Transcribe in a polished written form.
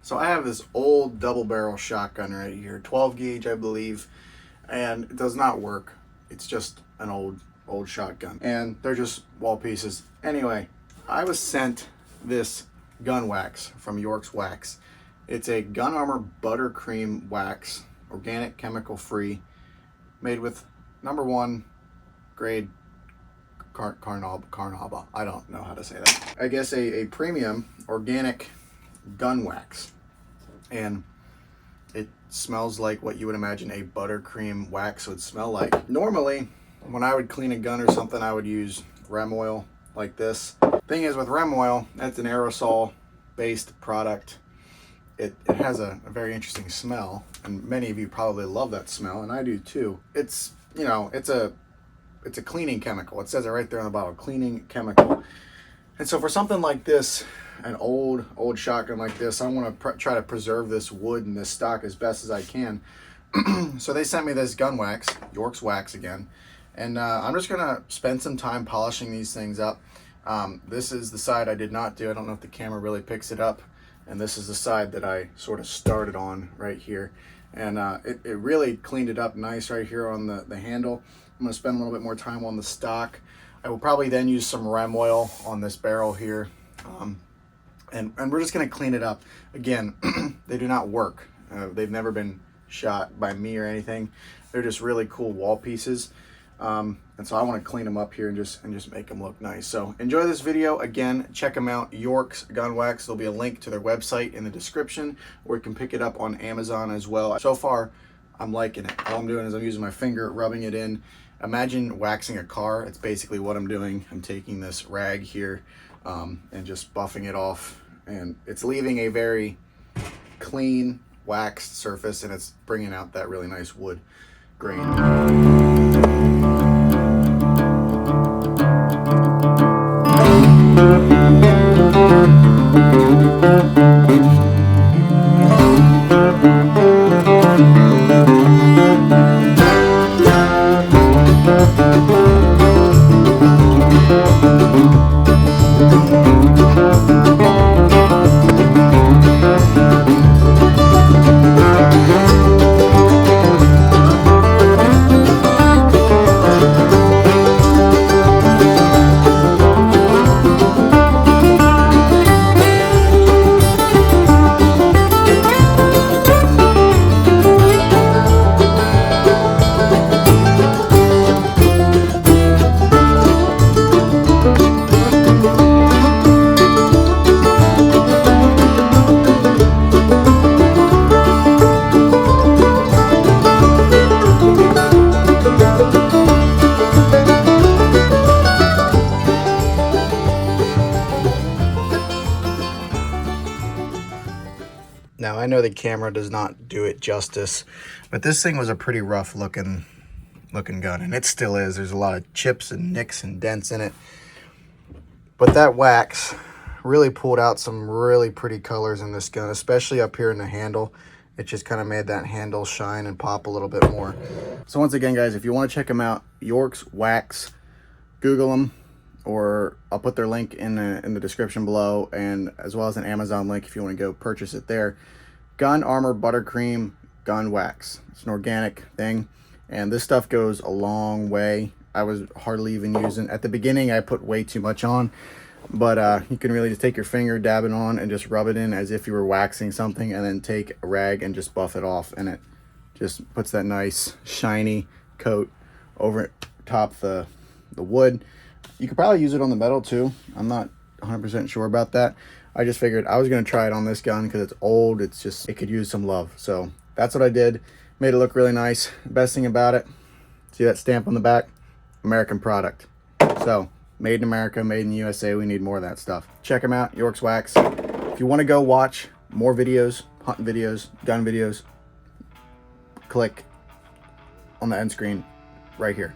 So I have this old double barrel shotgun right here, 12 gauge I believe, and it does not work. It's just an old shotgun, and they're just wall pieces. Anyway, I was sent this gun wax from York's Wax. It's a Gun Armor buttercream wax, organic, chemical free, made with #1 grade carnauba. I don't know how to say that. I guess a premium organic gun wax, and it smells like what you would imagine a buttercream wax would smell like. Normally, when I would clean a gun or something, I would use rem oil like this. Thing is, with rem oil, that's an aerosol based product. It has a very interesting smell, and many of you probably love that smell, and I do too. It's, you know, it's a cleaning chemical. It says it right there on the bottle, cleaning chemical. And so for something like this, an old shotgun like this, I want to try to preserve this wood and this stock as best as I can. So they sent me this gun wax, York's Wax again, and I'm just gonna spend some time polishing these things up. This is the side I did not do. I don't know if the camera really picks it up. And this is the side that I sort of started on right here. And it really cleaned it up nice right here on the handle. I'm gonna spend a little bit more time on the stock. I will probably then use some rem oil on this barrel here. And we're just gonna clean it up. Again, they do not work. They've never been shot by me or anything. They're just really cool wall pieces. And so I want to clean them up here and just make them look nice. So enjoy this video. Again, check them out, York's Gun Wax. There'll be a link to their website in the description, or you can pick it up on Amazon as well. So far, I'm liking it. All I'm doing is I'm using my finger, rubbing it in. Imagine waxing a car. It's basically what I'm doing. I'm taking this rag here and just buffing it off, and it's leaving a very clean waxed surface, and it's bringing out that really nice wood grain. Now, I know the camera does not do it justice, but this thing was a pretty rough looking gun, and it still is. There's a lot of chips and nicks and dents in it. But that wax really pulled out some really pretty colors in this gun, especially up here in the handle. It just kind of made that handle shine and pop a little bit more. So once again, guys, if you want to check them out, York's Wax, Google them, or I'll put their link in the description below, and as well as an Amazon link if you want to go purchase it there. Gun Armor Buttercream Gun Wax. It's an organic thing, and this stuff goes a long way. I was hardly even using, at the beginning I put way too much on, but you can really just take your finger, dab it on, and just rub it in as if you were waxing something, and then take a rag and just buff it off, and it just puts that nice shiny coat over top the wood. You could probably use it on the metal too. I'm not 100% sure about that. I just figured I was going to try it on this gun because it's old. It's just, it could use some love. So that's what I did. Made it look really nice. Best thing about it, see that stamp on the back? American product. So made in America, made in the USA. We need more of that stuff. Check them out, York's Wax. If you want to go watch more videos, hunting videos, gun videos, click on the end screen right here.